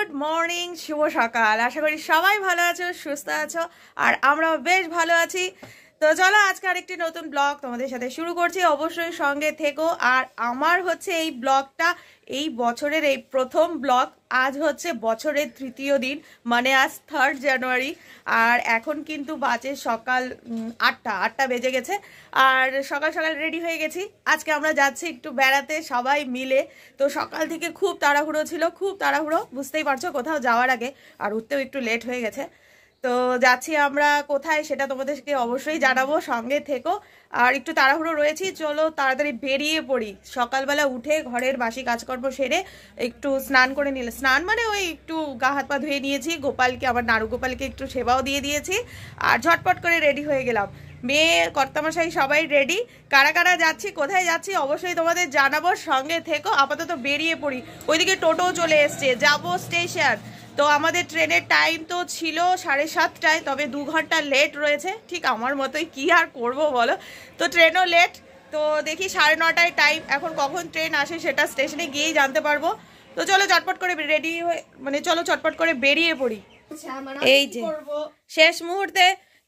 Good morning, শুভ সকাল। আশা করি সবাই ভালো আছো, সুস্থ আছো, আর আমরাও বেশ ভালো আছি। তো চলো আজকে আরেকটি নতুন ব্লগ তোমাদের সাথে শুরু করছি, অবশ্যই সঙ্গে থেকো। আর আমার হচ্ছে এই ব্লগটা এই বছরের এই প্রথম ব্লগ। আজ হচ্ছে বছরের তৃতীয় দিন, মানে আজ 3rd জানুয়ারি। আর এখন কিন্তু বাজে সকাল 8টা বেজে গেছে। আর সকাল সকাল রেডি হয়ে গেছি। আজকে আমরা যাচ্ছি একটু বেড়াতে সবাই মিলে। তো সকাল থেকে খুব তাড়াহুড়ো ছিল, খুব তাড়াহুড়ো, বুঝতেই পারছো, কোথাও যাওয়ার আগে। আর উঠতেও একটু লেট হয়ে গেছে। তো যাচ্ছি আমরা কোথায় সেটা তোমাদেরকে অবশ্যই জানাবো, সঙ্গে থেকো। আর একটু তাড়াহুড়ো রয়েছি, চলো তাড়াতাড়ি বেরিয়ে পড়ি। সকালবেলা উঠে ঘরের বাসি কাজকর্ম সেরে একটু স্নান করে নিলে, স্নান মানে ওই একটু গা হাত পা ধুয়ে নিয়েছি, গোপালকে, আমার নাড়ু গোপালকে একটু সেবাও দিয়ে দিয়েছি। আর ঝটপট করে রেডি হয়ে গেলাম। মেয়ে, কর্তামশাই সবাই রেডি। কারা কারা যাচ্ছি, কোথায় যাচ্ছি অবশ্যই তোমাদের জানাবো, সঙ্গে থেকো। আপাতত বেরিয়ে পড়ি। ওইদিকে টোটো চলে এসছে, যাবো স্টেশন। তো আমাদের ট্রেনের টাইম তো ছিল 7:30টায়, তবে 2 ঘন্টা লেট রয়েছে। ঠিক আমার মতোই, কি আর করব বলো। তো ট্রেনও লেট। তো দেখি 9:30টায় টাইম। এখন কখন ট্রেন আসে সেটা স্টেশনে গিয়েই জানতে পারবো। তো চলো চটপট করে রেডি হয়ে, মানে চলো চটপট করে বেরিয়ে পড়ি। এই যে শেষ মুহূর্তে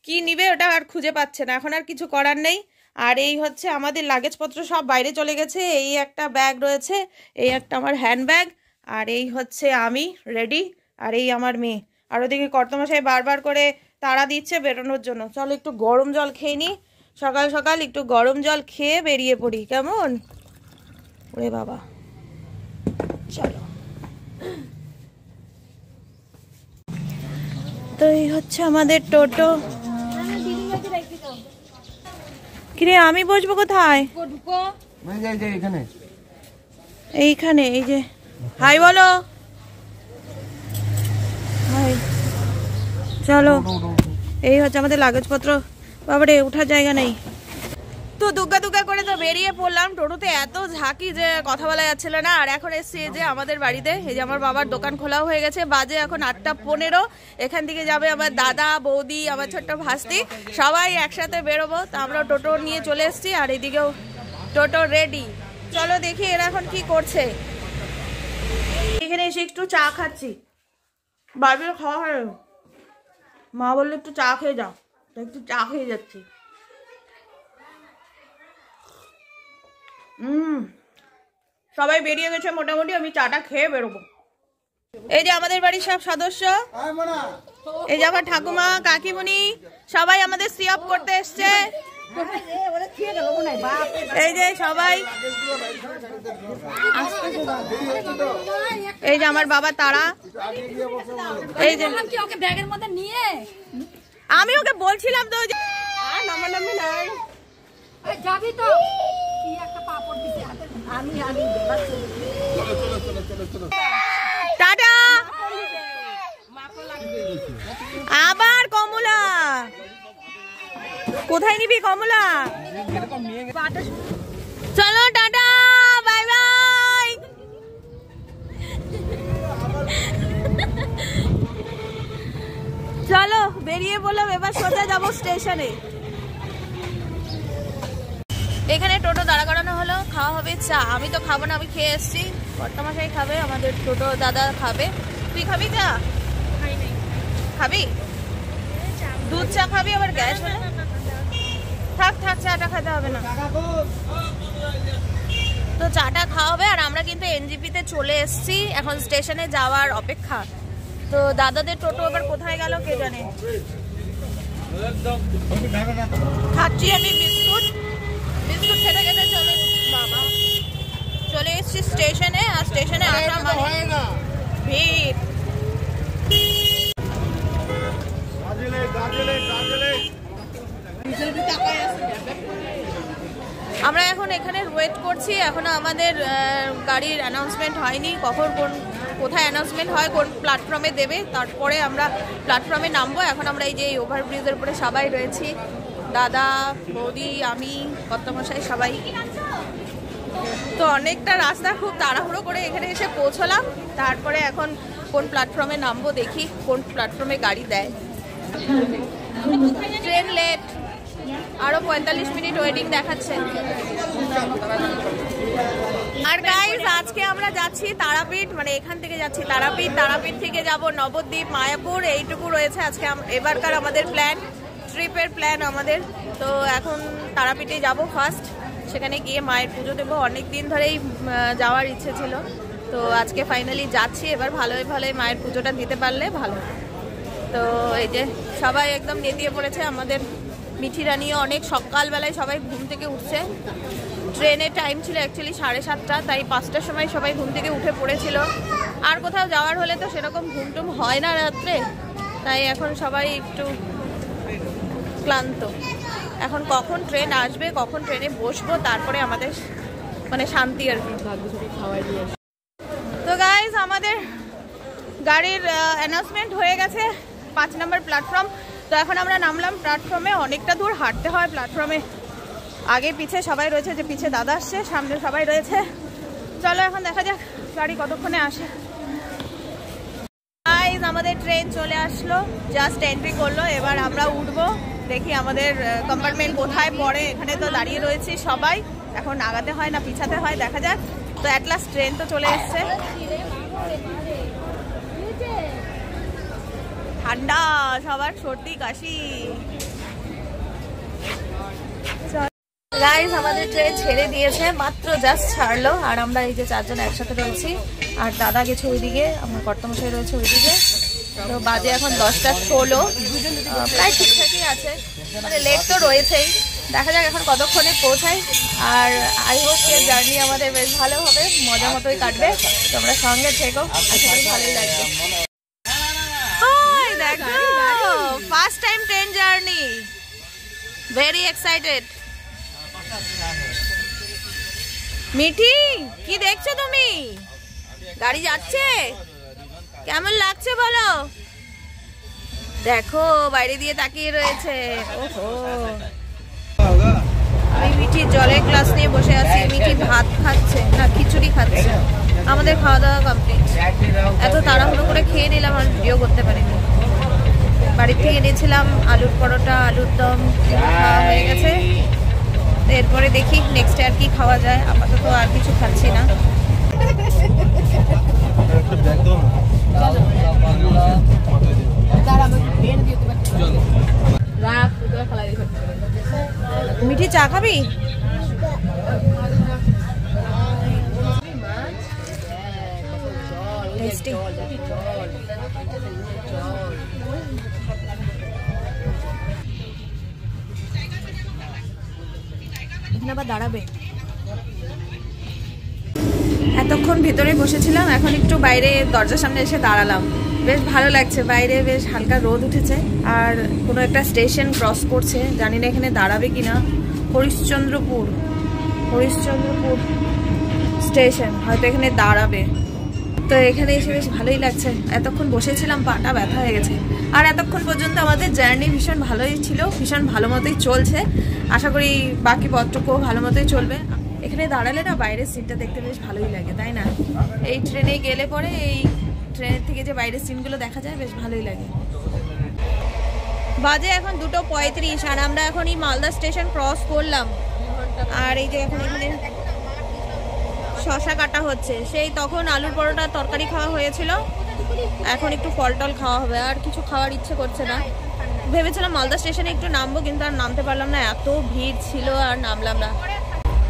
কি নিবে ওটা আর খুঁজে পাচ্ছে না, এখন আর কিছু করার নেই। আর এই হচ্ছে আমাদের লাগেজপত্র সব বাইরে চলে গেছে। এই একটা ব্যাগ রয়েছে, এই একটা আমার হ্যান্ড ব্যাগ, আর এই হচ্ছে আমি রেডি, আর এই আমার মেয়ে। আর ওদিকে কর্তামশাই বারবার করে তাড়া দিচ্ছে বেরোনোর জন্য। চলো একটু গরম জল খেয়ে নিই, সকাল সকাল একটু গরম জল খেয়ে বেরিয়ে পড়ি, কেমন? ওরে বাবা, চলো। তো এই হচ্ছে আমাদের টোটো। কিরে, আমি বসবো কোথায়? এইখানে। এই যে হাই বলো, হাই। চলো, এই হচ্ছে আমাদের লাগেজপত্র। বাবারে, ওঠার জায়গা নেই। তো দুগ্গা দুগ্গা করে তো বেরিয়ে পড়লাম। টোটোতে এত ঝাঁকি যে কথা বলা যাচ্ছিল না। আর এখন এসছি এই যে আমাদের বাড়িতে। এই যে আমার বাবার দোকান খোলাও হয়ে গেছে, বাজে এখন 8:15। এখান থেকে যাবে আমার দাদা, বৌদি, আমার ছোট্ট ভাস্তি, সবাই একসাথে বেরোবো। তো আমরা টোটো নিয়ে চলে এসছি, আর এদিকেও টোটো রেডি। চলো দেখি এরা এখন কি করছে। এখানে এসে একটু চা খাচ্ছি, বাড়িতে খাওয়া হয়। মা বললো একটু চা খেয়ে যাও, তো একটু চা খেয়ে যাচ্ছি। সবাই বেরিয়ে গেছে মোটামুটি, আমি চাটা খেয়ে বেরোবো। এই যে আমাদের বাড়ির সব সদস্য, এই যে আমার ঠাকুমা, কাকিমুনি, সবাই আমাদের সি অফ করতে এসছে। এই যে সবাই, এই যে আমার বাবা তারা, এই যে ব্যাগের মধ্যে নিয়ে আমি ওকে বলছিলাম তো যাবি তো, টাটা। আবার কমলা, কোথায় নিবি কমলা? চলো টাটা, বাই বাই। চলো বেরিয়ে বললাম, এবার সোজা যাবো স্টেশনে। এখানে টোটো দাঁড়া করানো হলো, খাওয়া হবে চা। আমি তো খাবো না, আমি খেয়ে এসছি। কর্তামশাই খাবে, আমাদের টোটো দাদা খাবে। তুই খাবি চা? খাবি দুধ চা খাবি? আবার গ্যাস হলে থাক থাক, চাটা খেতে হবে না। তো চাটা খাওয়া হবে। আর আমরা কিন্তু এনজিপিতে চলে এসছি, এখন স্টেশনে যাওয়ার অপেক্ষা। তো দাদাদের টোটো আবার কোথায় গেল কে জানে। খাচ্ছি আমি বিস্কুট, বিস্কুট খেতে খেতে চলে বাবা চলে এসছি স্টেশনে। আর স্টেশনে আসা মানে ভিড়। আমরা এখন এখানে ওয়েট করছি, এখনো আমাদের গাড়ির অ্যানাউন্সমেন্ট হয়নি, কখন কোথায় অ্যানাউন্সমেন্ট হয়, কোন প্ল্যাটফর্মে দেবে, তারপরে আমরা প্ল্যাটফর্মে নামবো। এখন আমরা এই যে ওভারব্রিজের উপরে সবাই রয়েছি, দাদা, বৌদি, আমি, কর্তামশাই, সবাই। তো অনেকটা রাস্তা খুব তাড়াহুড়ো করে এখানে এসে পৌঁছলাম। তারপরে এখন কোন প্ল্যাটফর্মে নামবো, দেখি কোন প্ল্যাটফর্মে গাড়ি দেয়। ট্রেন লেট, আরো 45 মিনিট ওয়েটিং দেখাচ্ছে। আর গাইস আজকে আমরা যাচ্ছি তারাপীঠ, মানে এখান থেকে যাচ্ছি তারাপীঠ, তারাপীঠ থেকে যাব নবদ্বীপ, মায়াপুর, এইটুকু রয়েছে আজকে এবারকার আমাদের প্ল্যান, ট্রিপের প্ল্যান আমাদের। তো এখন তারাপীঠে যাব ফার্স্ট, সেখানে গিয়ে মায়ের পুজো দেবো। অনেক দিন ধরেই যাওয়ার ইচ্ছে ছিল, তো আজকে ফাইনালি যাচ্ছি। এবার ভালোই ভালোই মায়ের পুজোটা দিতে পারলে ভালো। তো এই যে সবাই একদম নেতিয়ে পড়েছে, আমাদের মিঠি রানিও অনেক সকালবেলায় সবাই ঘুম থেকে উঠছে। ট্রেনের টাইম ছিল অ্যাকচুয়ালি 7:30, তাই 5টার সময় সবাই ঘুম থেকে উঠে পড়েছিল। আর কোথাও যাওয়ার হলে তো সেরকম ঘুমটুম হয় না রাত্রে, তাই এখন সবাই একটু ক্লান্ত। এখন কখন ট্রেন আসবে, কখন ট্রেনে বসবো, তারপরে আমাদের মানে শান্তি আর কি। তো গাইজ আমাদের গাড়ির অ্যানাউন্সমেন্ট হয়ে গেছে 5 নম্বর প্ল্যাটফর্ম। তো এখন আমরা নামলাম প্ল্যাটফর্মে, অনেকটা দূর হাঁটতে হয় প্ল্যাটফর্মে। আগে পিছে সবাই রয়েছে, যে পিছে দাদা আসছে, সামনে সবাই রয়েছে। চলো এখন দেখা যাক গাড়ি কতক্ষণে আসে। গাইজ আমাদের ট্রেন চলে আসলো, জাস্ট এন্ট্রি করলো। এবার আমরা উঠবো, দেখি আমাদের কম্পার্টমেন্ট কোথায় পড়ে। এখানে তো দাঁড়িয়ে রয়েছি সবাই, এখন আগাতে হয় না পিছাতে হয়, দেখা যাক। তো অ্যাট লাস্ট ট্রেন তো চলে এসছে। ঠান্ডা, সবার সর্দি কাশি। গাইস আমাদের ট্রেন ছেড়ে দিয়েছে, মাত্র জাস্ট ছাড়লো। আর আমরা এই যে 4 জন একসাথে রয়েছি, আর দাদা গেছে ওইদিকে, আমার কর্তামশাই রয়েছে ওইদিকে। তো বাজে এখন 10:16, প্রায় ঠিকঠাকই আছে, মানে লেট তো রয়েছেই। দেখা যাক এখন কতক্ষণে পৌঁছাই। আর আই হোপ যে জার্নি আমাদের বেশ ভালো হবে, মজা মতোই কাটবে। তোমরা সঙ্গে থেকো, আশা করি ভালোই লাগবে। দেখো first time train journey, very excited. Mithi কি দেখছো তুমি? গাড়ি যাচ্ছে, কেমন লাগছে বলো? দেখো বাইরে দিয়ে তাকিয়ে রয়েছে। ওহো, আমি মিঠি জলের গ্লাস নিয়ে বসে আছি, মিঠি ভাত খাচ্ছে, না খিচুড়ি খাচ্ছে। আমাদের খাওয়া দাওয়া কমপ্লিট, এত তাড়াহুড়ো করে খেয়ে নিলাম আর ভিডিও করতে পারিনি। বাড়ির থেকে এনেছিলাম আলুর পরোটা, আলুর দম, খাওয়া হয়ে গেছে। এরপরে দেখি নেক্সট আর কি খাওয়া যায়, আপাতত আর কিছু খাচ্ছি না। মিঠি চা খাবি? টেস্টি। এখানে আবার দাঁড়াবে। এতক্ষণ ভিতরে বসেছিলাম, এখন একটু বাইরে দরজার সামনে এসে দাঁড়ালাম। বেশ ভালো লাগছে, বাইরে বেশ হালকা রোদ উঠেছে। আর কোনো একটা স্টেশন ক্রস করছে, জানি না এখানে দাঁড়াবে কিনা। হরিশ্চন্দ্রপুর স্টেশন, হয়তো এখানে দাঁড়াবে। তো এখানে এসে বেশ ভালোই লাগছে। এতক্ষণ বসেছিলাম, পাটা ব্যথা হয়ে গেছে। আর এতক্ষণ পর্যন্ত আমাদের জার্নি ভীষণ ভালোই ছিল, ভীষণ ভালো মতোই চলছে। আশা করি বাকি পথটুকুও ভালো মতোই চলবে। এখানে দাঁড়ালে না বাইরের সিনটা দেখতে বেশ ভালোই লাগে, তাই না? এই ট্রেনে গেলে পরে এই ট্রেনের থেকে যে বাইরের সিনগুলো দেখা যায় বেশ ভালোই লাগে। বাজে এখন 2:35, আর আমরা এখন এই মালদা স্টেশন ক্রস করলাম। আর এই যে এখন এখানে শশা কাটা হচ্ছে, সেই তখন আলুর পরোটা তরকারি খাওয়া হয়েছিল, এখন একটু ফল টল খাওয়া হবে। আর কিছু খাওয়ার ইচ্ছে করছে না। ভেবেছিলাম মালদা স্টেশনে একটু নামবো, কিন্তু আর নামতে পারলাম না, এত ভিড় ছিল আর নামলাম না।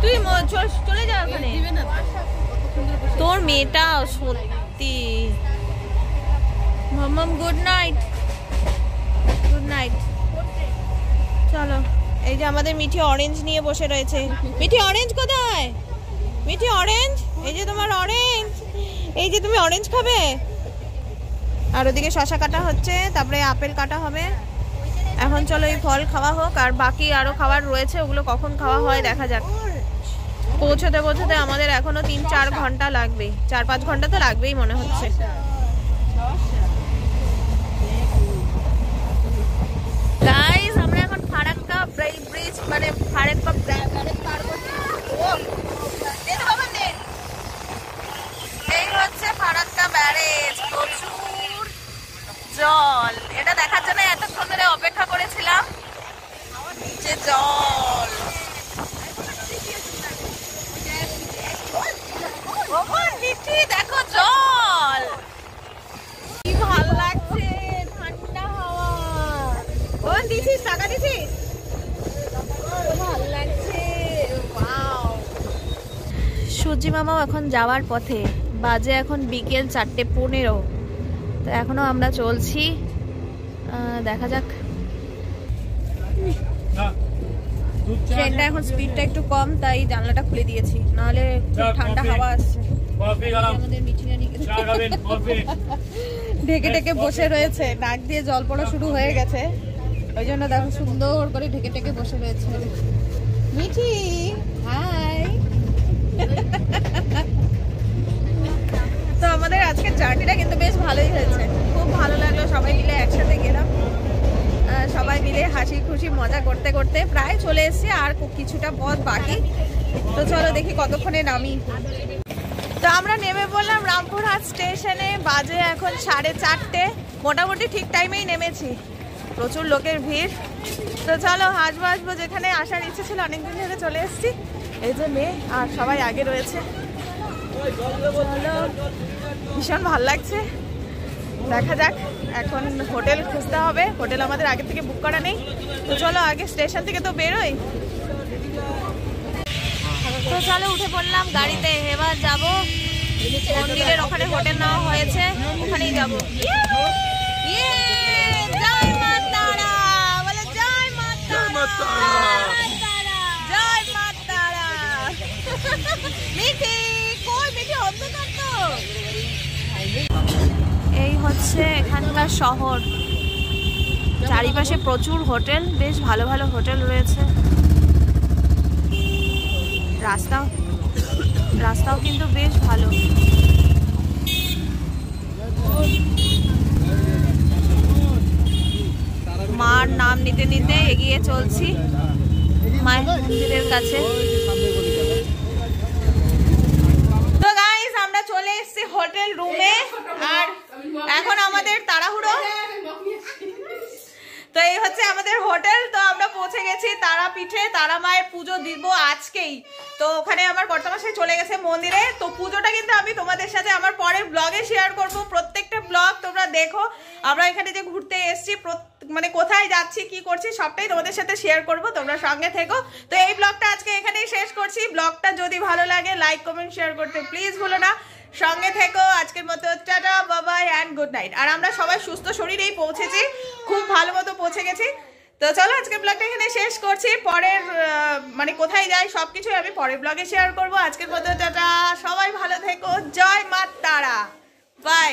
তুই চলে যা ওখানে, তোর মেয়েটা সত্যি। মাম্মাম গুড নাইট, গুড নাইট। চলো, এই যে আমাদের মিঠি অরেঞ্জ নিয়ে বসে রয়েছে। মিঠি অরেঞ্জ কোথায়? মিঠি অরেঞ্জ, এই যে তোমার অরেঞ্জ, এই যে তুমি অরেঞ্জ খাবে। আর ওদিকে শশা কাটা হচ্ছে, তারপরে আপেল কাটা হবে। এখন চলো এই ফল খাওয়া হোক, আর বাকি আরো খাবার রয়েছে, ওগুলো কখন খাওয়া হয় দেখা যাক। পৌঁছতে আমাদের এখনো 3-4 ঘন্টা লাগবে, 4-5 ঘন্টা তো লাগবেই মনে হচ্ছে। গাইস আমরা এখন ফারাক্কা ব্রিজ, মানে ফারাক্কা ব্যারেজ পার করছি। এই হচ্ছে ফারাক্কা ব্যারেজ, প্রচুর জল। এটা দেখার জন্য এতক্ষণ ধরে অপেক্ষা করেছিলাম, যে জল। সবজি মামাও এখন যাওয়ার পথে, বাজে এখন বিকেল 4:15। তো এখনো আমরা চলছি, দেখা যাক। ট্রেনটা এখন স্পিডটা একটু কম, তাই জানলাটা খুলে দিয়েছি, নাহলে খুব ঠান্ডা হাওয়া আসছে। আমাদের ঢেকে ঢেকে বসে রয়েছে, নাক দিয়ে জল পড়া শুরু হয়ে গেছে, ওই জন্য দেখো সুন্দর করে ঢেকে ঢেকে বসে রয়েছে। মিঠি হাই। তো আমাদের আজকের জার্নিটা কিন্তু বেশ ভালোই হয়েছে, খুব ভালো লাগলো, সবাই মিলে একসাথে গেলাম, সবাই মিলে হাসি খুশি মজা করতে করতে প্রায় চলে এসেছি, আর কিছুটা পথ বাকি। তো চলো দেখি কতক্ষণে নামি। তো আমরা নেমে পড়লাম রামপুরহাট স্টেশনে, বাজে এখন 4:30। মোটামুটি ঠিক টাইমেই নেমেছি, প্রচুর লোকের ভিড়। তো চলো হাসবো হাসবো, যেখানে আসার ইচ্ছে ছিল অনেকদিন ধরে চলে এসেছি। এই যে মেয়ে আর সবাই আগে রয়েছে, চলো ভীষণ ভাল লাগছে। দেখা যাক, এখন হোটেল খুঁজতে হবে, হোটেল আমাদের আগে থেকে বুক করা নেই। তো চলো আগে স্টেশন থেকে তো বেরোই। তো চলো উঠে পড়লাম গাড়িতে, এবার যাব মন্দিরের ওখানে হোটেল নেওয়া হয়েছে, ওখানেই যাবো। জয় মা তারা, বলে জয় মা তারা, জয় মা তারা। মিঠি কই, মিঠি অন্ধকার তো। এই হচ্ছে এখানকার শহর, চারিপাশে প্রচুর হোটেল, বেশ ভালো ভালো হোটেল রয়েছে। রাস্তাও কিন্তু বেশ ভালো। মার নাম নিতে নিতে এগিয়ে চলছি মায়ের মন্দিরের কাছে। তো গাইস আমরা চলে এসেছি হোটেল রুমে, আর এখন আমাদের তাড়াহুড়ো। তো এই হচ্ছে আমাদের হোটেল। তো আমরা পৌঁছে গেছি তারাপীঠে, তারা মায়ের পুজো দিব আজকেই। তো ওখানে আমার কর্তামশাই চলে গেছে মন্দিরে। তো পুজোটা কিন্তু আমি তোমাদের সাথে আমার পরের ব্লগে শেয়ার করব, প্রত্যেকটা ব্লগ তোমরা দেখো। আমরা এখানে যে ঘুরতে এসেছি, মানে কোথায় যাচ্ছি কি করছি সবটাই তোমাদের সাথে শেয়ার করব, তোমরা সঙ্গে থেকো। তো এই ব্লগটা আজকে এখানেই শেষ করছি। ব্লগটা যদি ভালো লাগে লাইক কমেন্ট শেয়ার করতে প্লিজ ভুলো না। সঙ্গে থেকো। আজকের মতো টাটা বাবাই অ্যান্ড গুড নাইট। আর আমরা সবাই সুস্থ শরীরেই পৌঁছেছি, খুব ভালো মতো পৌঁছে গেছি। তো চলো আজকের ব্লগটা এখানে শেষ করছি, পরের মানে কোথায় যাই সবকিছু আমি পরের ব্লগে শেয়ার করব। আজকের মতো টাটা, সবাই ভালো থেকো, জয় মা তারা, বাই।